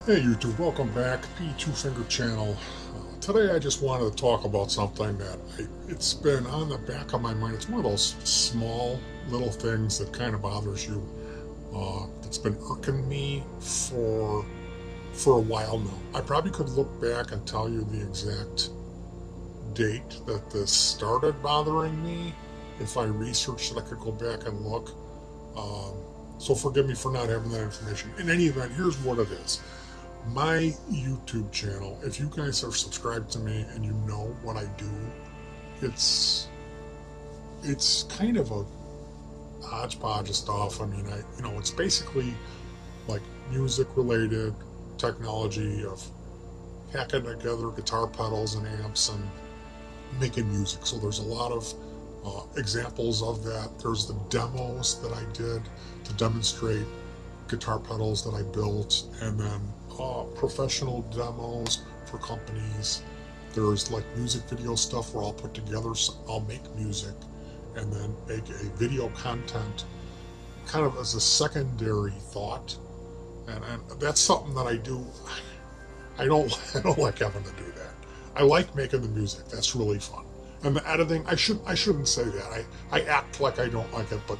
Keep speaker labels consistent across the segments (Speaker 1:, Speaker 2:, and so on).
Speaker 1: Hey YouTube, welcome back, the Two-Finger channel. Today I just wanted to talk about something that it's been on the back of my mind. It's one of those small little things that kind of bothers you. That's been irking me for a while now. I probably could look back and tell you the exact date that this started bothering me. If I researched it, I could go back and look. So forgive me for not having that information. In any event, here's what it is. My YouTube channel, if you guys are subscribed to me and you know what I do, it's kind of a hodgepodge of stuff. I mean, it's basically like music related technology of hacking together guitar pedals and amps and making music. So there's a lot of examples of that. There's the demos that I did to demonstrate guitar pedals that I built, and then professional demos for companies. There's like music video stuff where I'll put together, I'll make music and then make a video content kind of as a secondary thought. And that's something that I do. I don't like having to do that. I like making the music. That's really fun. And the editing, I shouldn't say that. I act like I don't like it, but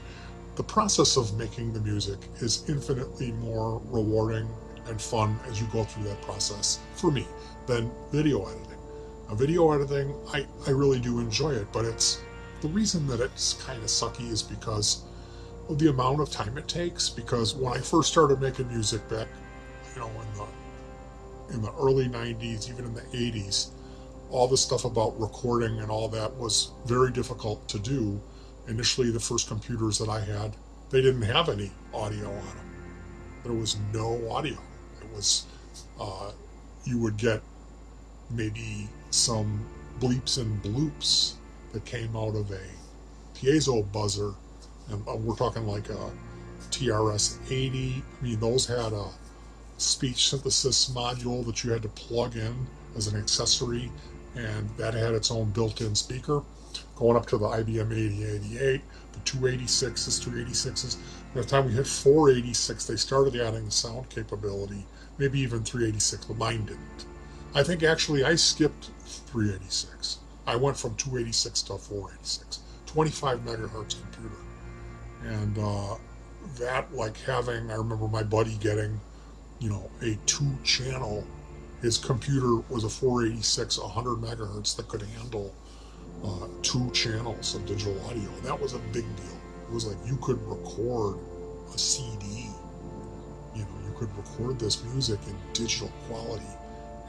Speaker 1: the process of making the music is infinitely more rewarding and fun as you go through that process for me than video editing. Video editing, I really do enjoy it, but it's the reason that it's kind of sucky is because of the amount of time it takes. Because when I first started making music back, in the early 90s, even in the 80s, all the stuff about recording and all that was very difficult to do. Initially, the first computers that I had, they didn't have any audio on them. There was no audio. It was, you would get maybe some bleeps and bloops that came out of a piezo buzzer, and we're talking like a TRS-80. I mean, those had a speech synthesis module that you had to plug in as an accessory, and that had its own built-in speaker. Going up to the IBM 8088, the 286s, 386s. By the time we hit 486, they started adding sound capability, maybe even 386, but mine didn't. I think actually I skipped 386. I went from 286 to 486, 25 megahertz computer. And that, like having, I remember my buddy getting, a 2-channel, his computer was a 486, 100 megahertz that could handle 2 channels of digital audio. And that was a big deal. It was like you could record a CD. You could record this music in digital quality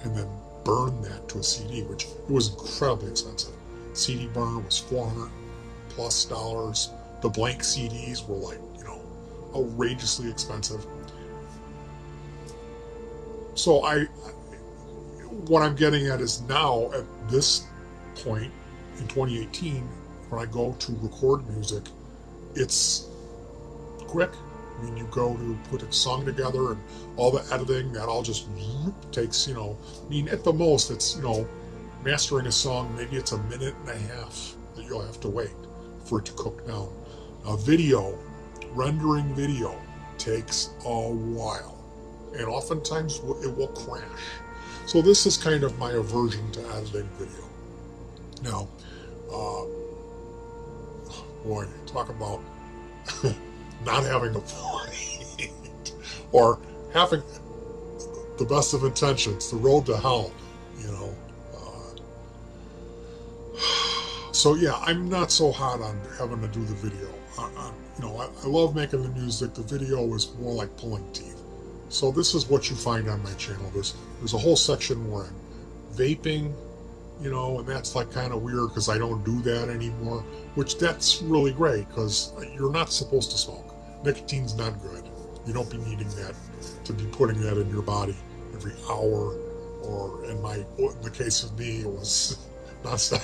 Speaker 1: and then burn that to a CD, which it was incredibly expensive. CD burner was $400 plus. The blank CDs were like, outrageously expensive. So what I'm getting at is now at this point in 2018, when I go to record music, it's quick. I mean, you go to put a song together and all the editing, that all just takes, at the most, it's, mastering a song, maybe it's a minute and a half that you'll have to wait for it to cook down. Rendering video takes a while, and oftentimes it will crash. So this is kind of my aversion to editing video. Now, boy, talk about not having a point or having the best of intentions, the road to hell, So yeah, I'm not so hot on having to do the video. I love making the music. The video is more like pulling teeth. So this is what you find on my channel. There's a whole section where I'm vaping, and that's like kind of weird because I don't do that anymore, which that's really great because you're not supposed to smoke. Nicotine's not good. You don't be needing that to be putting that in your body every hour, or in the case of me, it was nonstop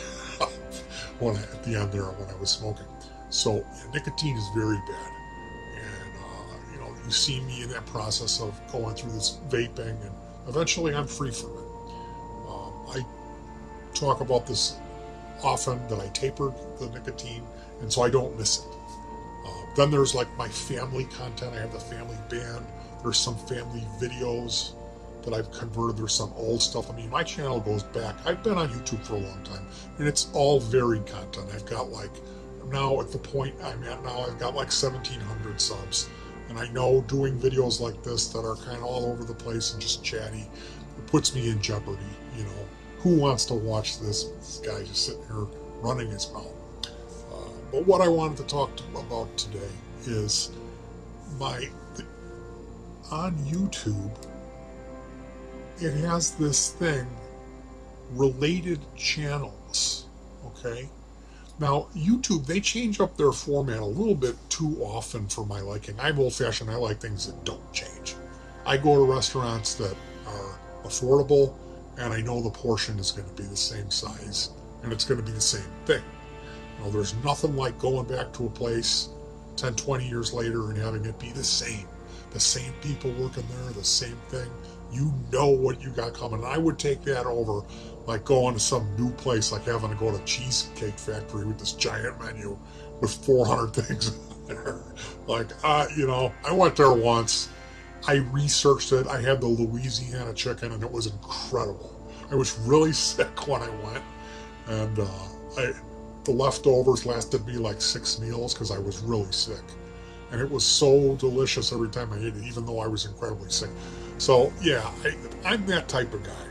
Speaker 1: at the end there when I was smoking. So nicotine is very bad. And, you see me in that process of going through this vaping, and eventually I'm free from it. I talk about this often, that I tapered the nicotine, and so I don't miss it. Then there's like my family content. I have the family band. There's some family videos that I've converted. There's some old stuff. I mean, my channel goes back. I've been on YouTube for a long time, and it's all varied content. I've got like, now at the point I'm at now, I've got like 1,700 subs. And I know doing videos like this that are kind of all over the place and just chatty, it puts me in jeopardy. You know, who wants to watch this guy just sitting here running his mouth? But what I wanted to talk about today is on YouTube, it has this thing, related channels, okay? Now, YouTube, they change up their format a little bit too often for my liking. I'm old-fashioned. I like things that don't change. I go to restaurants that are affordable, and I know the portion is going to be the same size, and it's going to be the same thing. You know, there's nothing like going back to a place 10, 20 years later and having it be the same. The same people working there, the same thing. You know what you got coming. And I would take that over like going to some new place, like having to go to Cheesecake Factory with this giant menu with 400 things there. Like, you know, I went there once. I researched it. I had the Louisiana chicken, and it was incredible. I was really sick when I went, and the leftovers lasted me like 6 meals because I was really sick. And it was so delicious every time I ate it, even though I was incredibly sick. So, yeah, I'm that type of guy.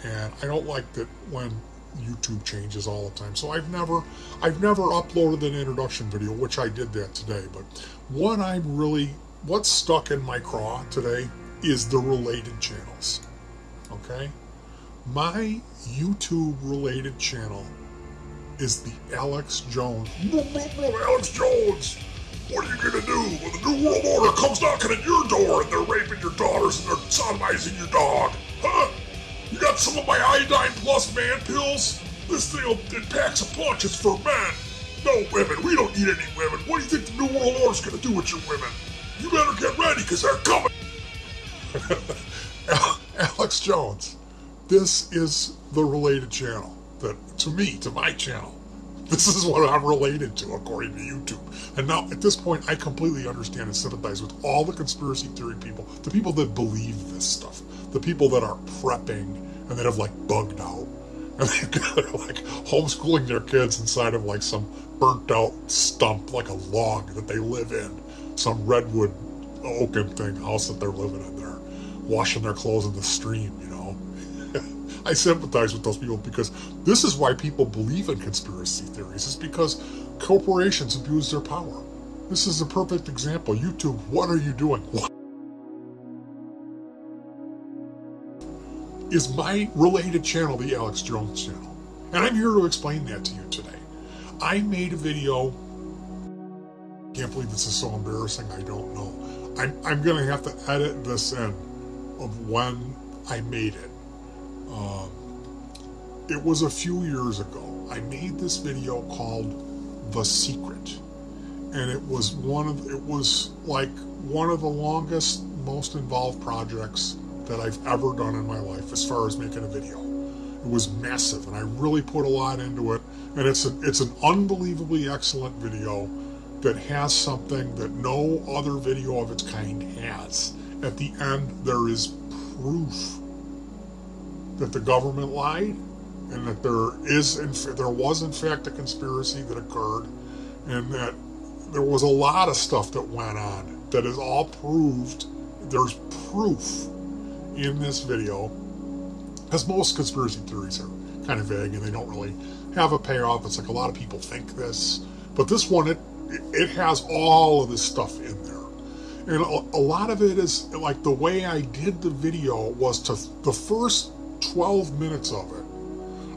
Speaker 1: And I don't like that when YouTube changes all the time. So I've never uploaded an introduction video, which I did that today. But what's stuck in my craw today is the related channels. Okay? My YouTube related channel is the Alex Jones. Alex Jones! What are you gonna do when the New World Order comes knocking at your door and they're raping your daughters and they're sodomizing your dog? Huh? You got some of my iodine plus man pills? This thing, it packs a punch. It's for men. No women. We don't need any women. What do you think the New World Order's gonna do with your women? You better get ready, because they're coming. Alex Jones. This is the related channel. That, to me, to my channel, this is what I'm related to, according to YouTube. And now, at this point, I completely understand and sympathize with all the conspiracy theory people, the people that believe this stuff, the people that are prepping and that have, like, bugged out. And they're, like, homeschooling their kids inside of, like, some burnt-out stump, like a log that they live in. Some redwood oaken thing, house that they're living in there, washing their clothes in the stream, you know. I sympathize with those people because this is why people believe in conspiracy theories. It's because corporations abuse their power. This is a perfect example. YouTube, what are you doing? What is my related channel, the Alex Jones channel? And I'm here to explain that to you today. I made a video. Can't believe this is so embarrassing. I don't know. I'm going to have to edit this in of when I made it. It was a few years ago. I made this video called The Secret, and it was like one of the longest, most involved projects that I've ever done in my life as far as making a video. It was massive, and I really put a lot into it, and it's an unbelievably excellent video that has something that no other video of its kind has. At the end, there is proof that the government lied, and that there was in fact a conspiracy that occurred, and that there was a lot of stuff that went on that is all proved. There's proof in this video, because most conspiracy theories are kind of vague and they don't really have a payoff. It's like a lot of people think this, but this one, it has all of this stuff in there. And a lot of it is, like, the way I did the video was the first 12 minutes of it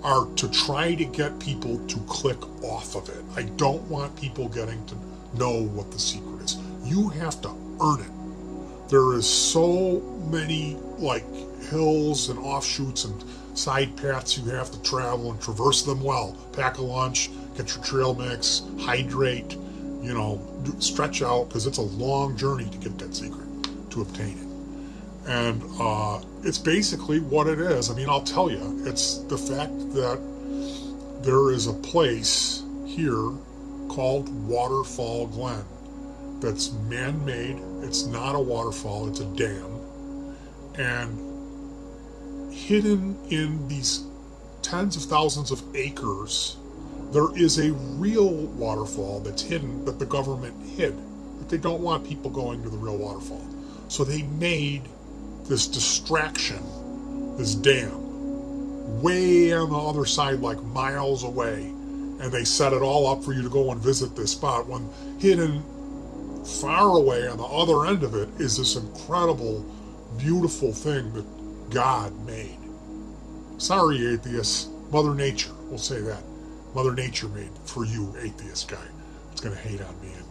Speaker 1: are to try to get people to click off of it. I don't want people getting to know what the secret is. You have to earn it. There is so many, like, hills and offshoots and side paths you have to travel, and traverse them well. Pack a lunch, get your trail mix, hydrate, you know, stretch out, because it's a long journey to get that secret, to obtain it. And it's basically what it is. I mean, I'll tell you, it's the fact that there is a place here called Waterfall Glen that's man-made. It's not a waterfall, it's a dam. And hidden in these tens of thousands of acres, there is a real waterfall that's hidden, that the government hid. That they don't want people going to the real waterfall. So they made this distraction, this dam, way on the other side, like miles away. And they set it all up for you to go and visit this spot, when hidden far away on the other end of it is this incredible, beautiful thing that God made. Sorry, atheists. Mother Nature, we'll say that. Mother Nature made for you, atheist guy. It's going to hate on me and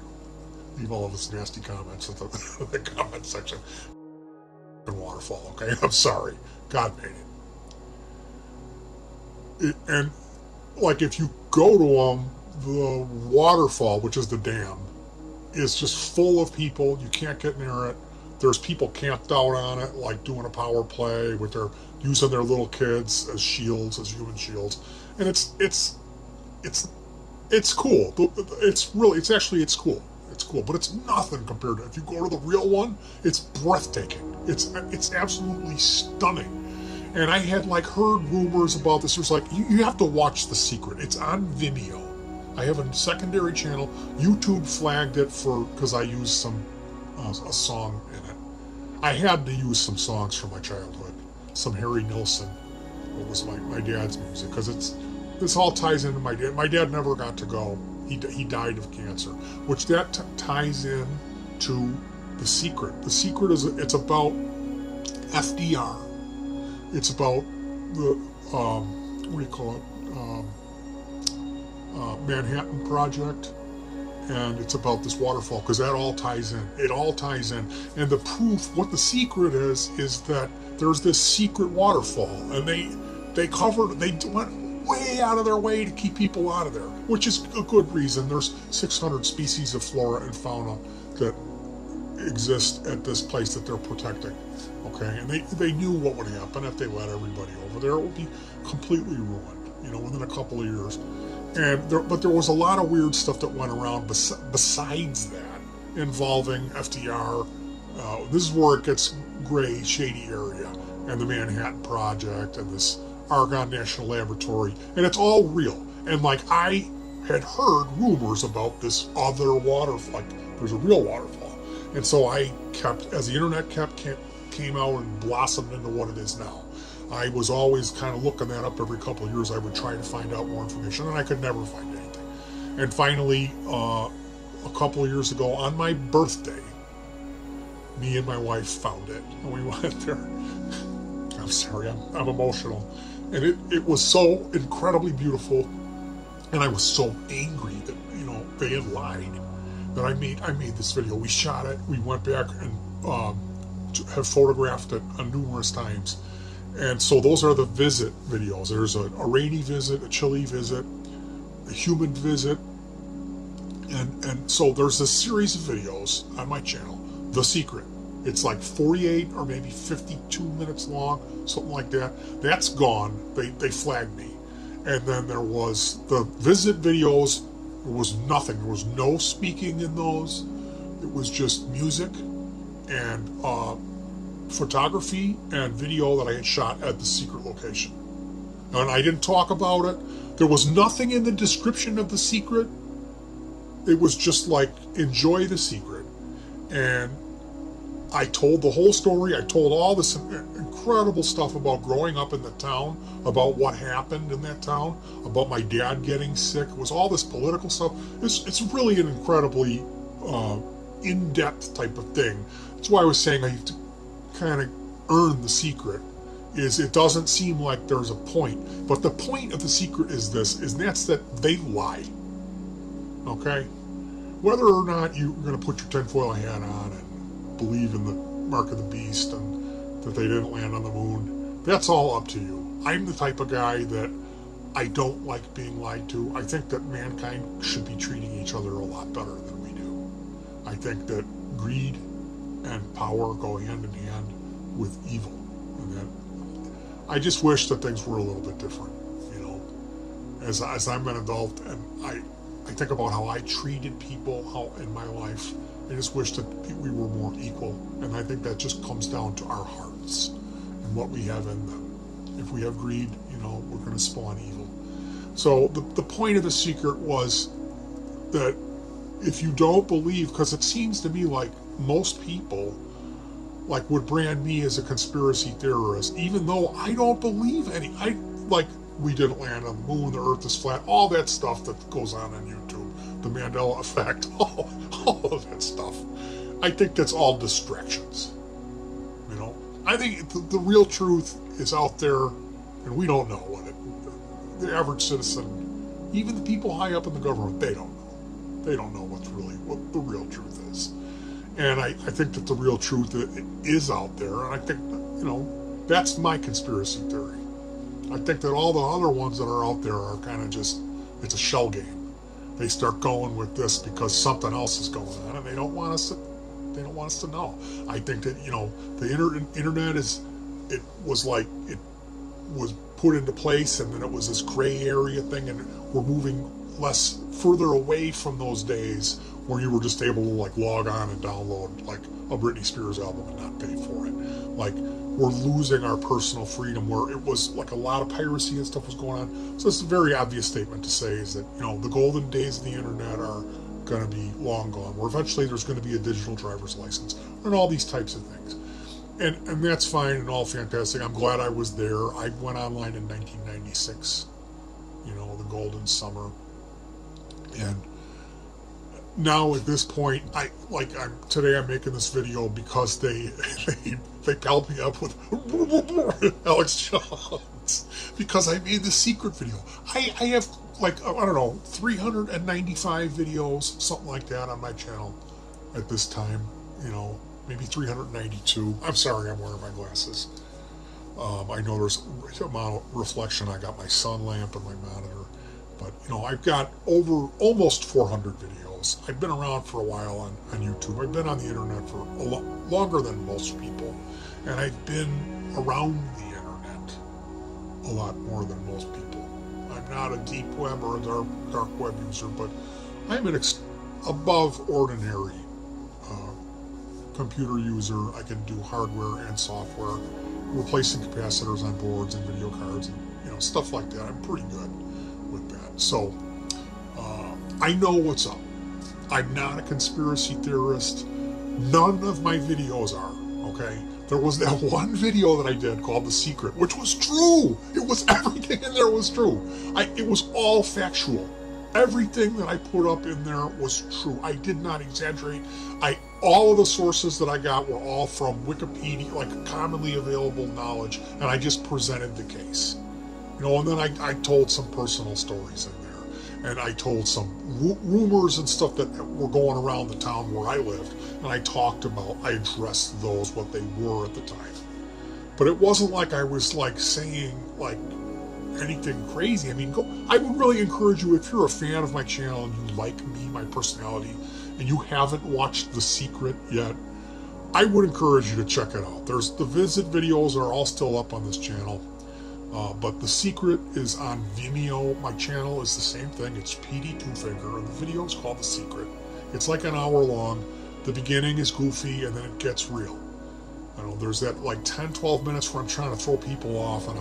Speaker 1: leave all of his nasty comments in the comment section. Waterfall, okay? I'm sorry. God made it. And, like, if you go to them, the waterfall, which is the dam, is just full of people. You can't get near it. There's people camped out on it, like doing a power play with their, using their little kids as shields, as human shields. And it's cool. It's cool. It's cool, but it's nothing compared to, if you go to the real one, it's breathtaking. It's absolutely stunning. And I had like heard rumors about this. It was like, you have to watch The Secret. It's on Vimeo. I have a secondary channel. YouTube flagged it because I used some a song in it. I had to use some songs from my childhood. Some Harry Nilsson. It was my dad's music, because this all ties into my dad. My dad never got to go. He died of cancer, which that ties in to The Secret. The Secret it's about FDR. It's about the what do you call it? Manhattan Project, and it's about this waterfall, because that all ties in. It all ties in, and the proof, what The Secret is that there's this secret waterfall, and they went way out of their way to keep people out of there, which is a good reason. There's 600 species of flora and fauna that exist at this place that they're protecting. Okay, and they knew what would happen if they let everybody over there. It would be completely ruined, within a couple of years. But there was a lot of weird stuff that went around besides that, involving FDR. This is where it gets gray, shady area, and the Manhattan Project, and this Argonne National Laboratory, and it's all real. And like, I had heard rumors about this other waterfall, like there's a real waterfall, and so I kept, as the internet came out and blossomed into what it is now, I was always kind of looking that up every couple of years. I would try to find out more information, and I could never find anything. And finally, a couple of years ago, on my birthday, me and my wife found it, and we went there. I'm sorry, I'm emotional. And it was so incredibly beautiful, and I was so angry that, they had lied, that I made this video. We shot it, we went back and have photographed it numerous times. And so those are the visit videos. There's a rainy visit, a chilly visit, a humid visit, and so there's this series of videos on my channel, The Secret. It's like 48 or maybe 52 minutes long, something like that. That's gone. They flagged me. And then there was the visit videos. There was nothing. There was no speaking in those. It was just music and photography and video that I had shot at the secret location. And I didn't talk about it. There was nothing in the description of The Secret. It was just like, enjoy The Secret. And I told the whole story. I told all this incredible stuff about growing up in the town, about what happened in that town, about my dad getting sick. It was all this political stuff. It's really an incredibly in-depth type of thing. That's why I was saying I have to kind of earn The Secret. Is it doesn't seem like there's a point, but the point of The Secret is that's that they lie. Okay, whether or not you're going to put your tinfoil hat on and believe in the mark of the beast and that they didn't land on the moon, that's all up to you. I'm the type of guy that I don't like being lied to. I think that mankind should be treating each other a lot better than we do. I think that greed and power go hand in hand with evil, and that I just wish that things were a little bit different. As I'm an adult and I think about how I treated people, how in my life, I just wish that we were more equal. And I think that just comes down to our hearts and what we have in them. If we have greed, we're going to spawn evil. So the point of The Secret was that if you don't believe, because it seems to me like most people would brand me as a conspiracy theorist, even though I don't believe any. We didn't land on the moon, the earth is flat, all that stuff that goes on YouTube, the Mandela effect, all of that stuff. I think that's all distractions. I think the real truth is out there, and we don't know what it. The average citizen, even the people high up in the government, they don't know. They don't know what the real truth is. And I think that the real truth is out there, and I think, that's my conspiracy theory. I think that all the other ones that are out there are kind of just, it's a shell game. They start going with this because something else is going on, and they don't want us to know. I think that, the internet it was put into place, and then it was this gray area thing, and we're moving further away from those days where you were just able to log on and download a Britney Spears album and not pay for it. We're losing our personal freedom, where it was a lot of piracy and stuff was going on. So it's a very obvious statement to say is that, the golden days of the internet are going to be long gone, where eventually there's going to be a digital driver's license and all these types of things. And that's fine and all fantastic. I'm glad I was there. I went online in 1996, the golden summer. And now at this point, today I'm making this video because they palled me up with Alex Jones because I made the secret video. I have 395 videos, something like that, on my channel at this time. Maybe 392. I'm sorry, I'm wearing my glasses. I know there's a amount of reflection. I got my sun lamp and my monitor. But, I've got almost 400 videos. I've been around for a while on YouTube. I've been on the internet for longer than most people. And I've been around the internet a lot more than most people. I'm not a deep web or a dark web user, but I'm an above ordinary computer user. I can do hardware and software, replacing capacitors on boards and video cards, and stuff like that. I'm pretty good with that. So I know what's up. I'm not a conspiracy theorist. None of my videos are, okay? There was that one video that I did called The Secret, which was true. It was, everything in there was true. It was all factual. Everything that I put up in there was true. I did not exaggerate. All of the sources that I got were all from Wikipedia, commonly available knowledge, and I just presented the case. And then I told some personal stories in there, and I told some rumors and stuff that were going around the town where I lived, and I addressed those, what they were at the time. But it wasn't like I was saying anything crazy. I mean, I would really encourage you, if you're a fan of my channel and you like me, my personality, and you haven't watched The Secret yet, I would encourage you to check it out. The visit videos are all still up on this channel. But The Secret is on Vimeo. My channel is the same thing. It's petey twofinger, and the video is called The Secret. It's an hour long. The beginning is goofy, and then it gets real. There's that 10-12 minutes where I'm trying to throw people off, and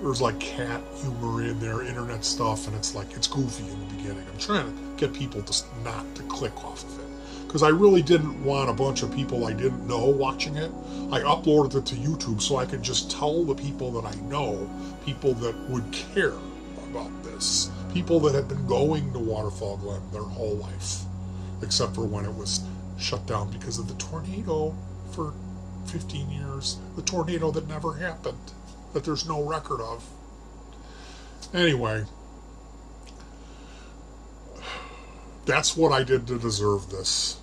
Speaker 1: there's cat humor in there, internet stuff, and it's goofy in the beginning. I'm trying to get people not to click off of it, because I really didn't want a bunch of people I didn't know watching it. I uploaded it to YouTube so I could just tell the people that I know, people that would care about this, people that had been going to Waterfall Glen their whole life, except for when it was shut down because of the tornado for 15 years, the tornado that never happened, that there's no record of. Anyway, that's what I did to deserve this.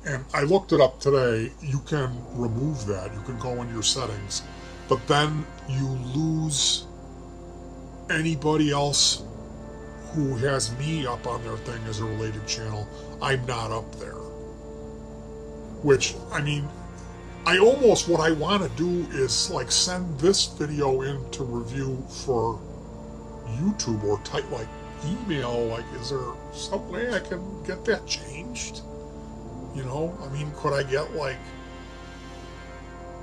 Speaker 1: And I looked it up today. You can remove that. You can go into your settings, but then you lose anybody else who has me up on their thing as a related channel. I'm not up there. Which, what I want to do is send this video in to review for YouTube, or type email, is there some way I can get that changed? Could I get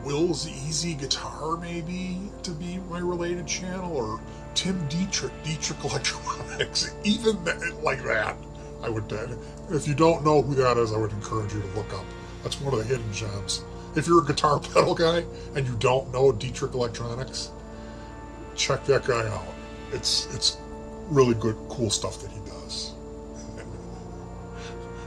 Speaker 1: Will's Easy Guitar maybe to be my related channel, or Tim Dietrich Electronics, even like that. I would, if you don't know who that is, I would encourage you to look up. That's one of the hidden gems. If you're a guitar pedal guy and you don't know Dietrich Electronics, check that guy out. It's really good, cool stuff that he does.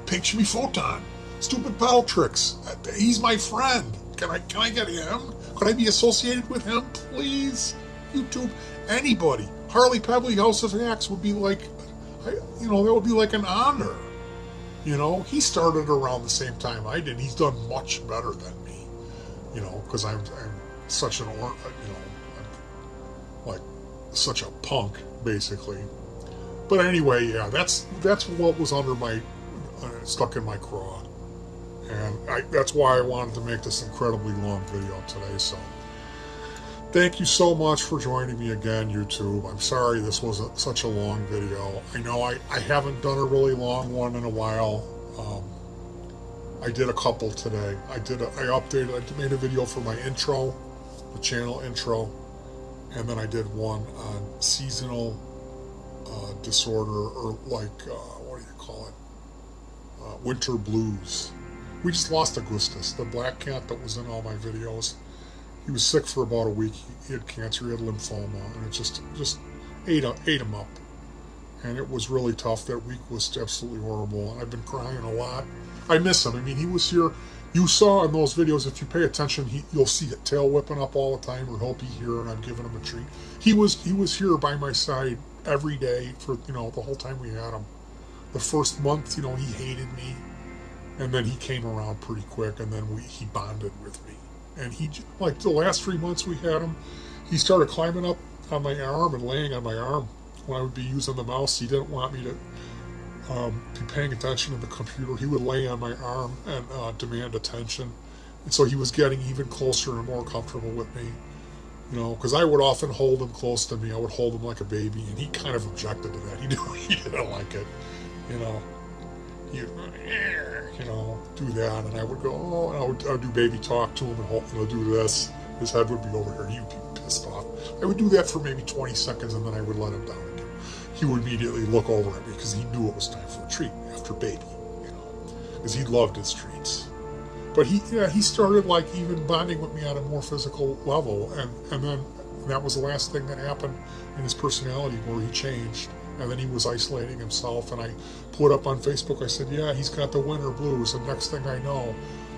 Speaker 1: Pink Shimmy Photon, Stupid Pedal Tricks. He's my friend. Can I get him? Could I be associated with him, please? YouTube, anybody. Harley Pebbly House of Hacks would be like, that would be like an honor. He started around the same time I did. He's done much better than me. Because I'm such an, I'm like such a punk, basically. But anyway, yeah, that's what was under my, stuck in my craw. And that's why I wanted to make this incredibly long video today. So thank you so much for joining me again, YouTube. I'm sorry this was such a long video. I know I haven't done a really long one in a while. I did a couple today. I made a video for my intro, the channel intro, and then I did one on seasonal disorder, or like, what do you call it? Winter blues. We just lost Augustus, the black cat that was in all my videos. He was sick for about a week. He had cancer, he had lymphoma, and it just ate him up. And it was really tough. That week was absolutely horrible, and I've been crying a lot. I miss him. I mean, he was here. You saw in those videos, if you pay attention, you'll see it tail whipping up all the time, or he'll be here, and I'm giving him a treat. He was here by my side every day for the whole time we had him. The first month, he hated me. And then he came around pretty quick, and then he bonded with me. And he, like the last 3 months we had him, he started climbing up on my arm and laying on my arm when I would be using the mouse. He didn't want me to be paying attention to the computer. He would lay on my arm and demand attention. And so he was getting even closer and more comfortable with me. Because I would often hold him close to me. I would hold him like a baby, and he kind of objected to that. He didn't like it, He'd, do that, and I would go, oh, and I would do baby talk to him, and do this. His head would be over here, and he'd be pissed off. I would do that for maybe 20 seconds, and then I would let him down again. He would immediately look over at me because he knew it was time for a treat after baby, because he loved his treats. But he started like even bonding with me on a more physical level, and then that was the last thing that happened in his personality, where he changed. And then he was isolating himself, and I put up on Facebook, I said, yeah, he's got the winter blues. And next thing I know,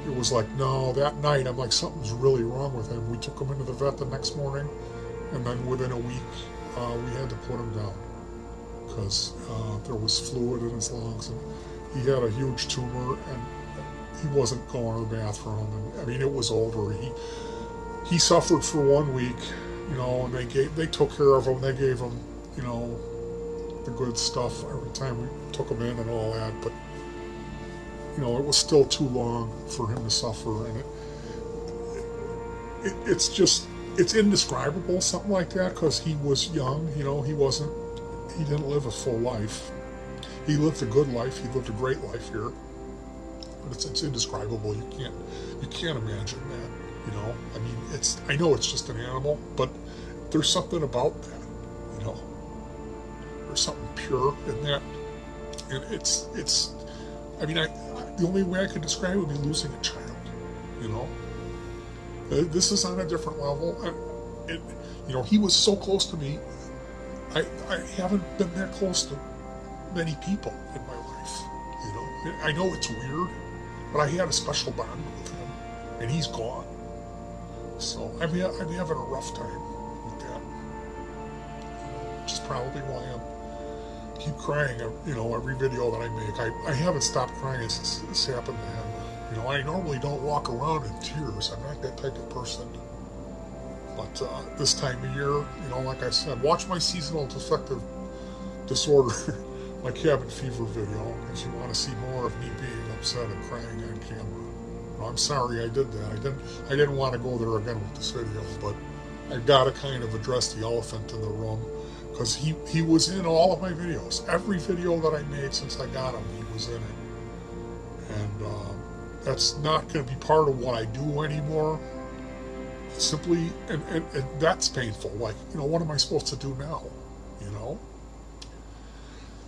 Speaker 1: it was like, no, that night, I'm like, something's really wrong with him. We took him into the vet the next morning, and then within a week, we had to put him down because there was fluid in his lungs, and he had a huge tumor, and he wasn't going to the bathroom. And I mean, it was over. He suffered for 1 week, and they took care of him. They gave him, the good stuff every time we took him in and all that, but it was still too long for him to suffer, and it's indescribable, something like that, because he was young. He didn't live a full life. He lived a good life. He lived a great life here, but it's indescribable. You can't imagine that. I mean, I know it's just an animal, but there's something about that. There's something pure in that, and I mean, the only way I could describe it would be losing a child. This is on a different level. He was so close to me. I haven't been that close to many people in my life. I know it's weird, but I had a special bond with him, and he's gone. So I'm having a rough time with that. Which is probably why I keep crying, every video that I make. I haven't stopped crying since this happened to him. I normally don't walk around in tears. I'm not that type of person. But this time of year, like I said, watch my seasonal affective disorder, my cabin fever video, if you want to see more of me being upset and crying on camera. I'm sorry I did that. I didn't want to go there again with this video, but I've got to kind of address the elephant in the room, because he was in all of my videos. Every video that I made since I got him, he was in it. And that's not going to be part of what I do anymore. simply, and that's painful. Like, what am I supposed to do now? You know?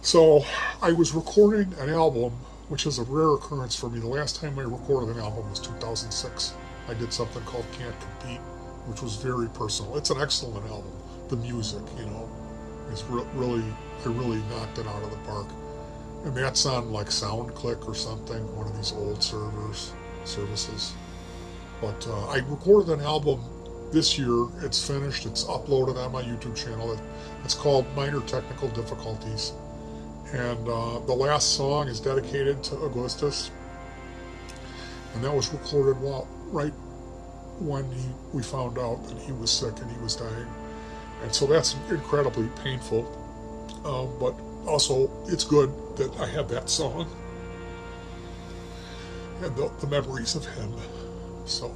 Speaker 1: So I was recording an album, which is a rare occurrence for me. The last time I recorded an album was 2006. I did something called Can't Compete, which was very personal. It's an excellent album. The music, is really, I really knocked it out of the park. And that's on like SoundClick or something, one of these old services. But I recorded an album this year. It's finished. It's uploaded on my YouTube channel. It's called Minor Technical Difficulties. And the last song is dedicated to Augustus. And that was recorded right when we found out that he was sick and he was dying. And so that's incredibly painful. But also, it's good that I have that song and the memories of him. So,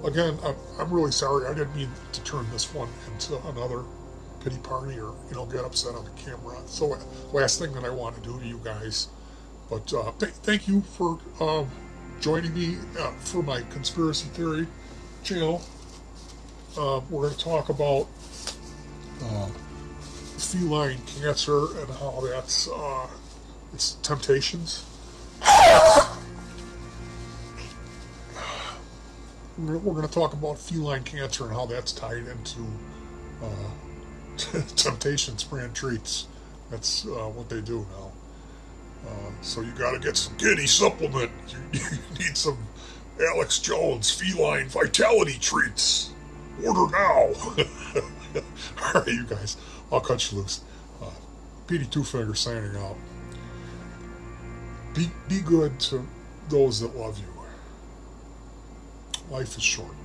Speaker 1: again, I'm really sorry. I didn't mean to turn this one into another pity party or, get upset on the camera. So, last thing that I want to do to you guys. But thank you for joining me for my conspiracy theory channel. We're going to talk about feline cancer and how that's its temptations. We're going to talk about feline cancer and how that's tied into Temptations brand treats. That's what they do now. So you got to get some kitty supplement. You need some Alex Jones feline vitality treats. Order now. All right, you guys. I'll cut you loose. Petey Twofinger signing out. Be good to those that love you. Life is short.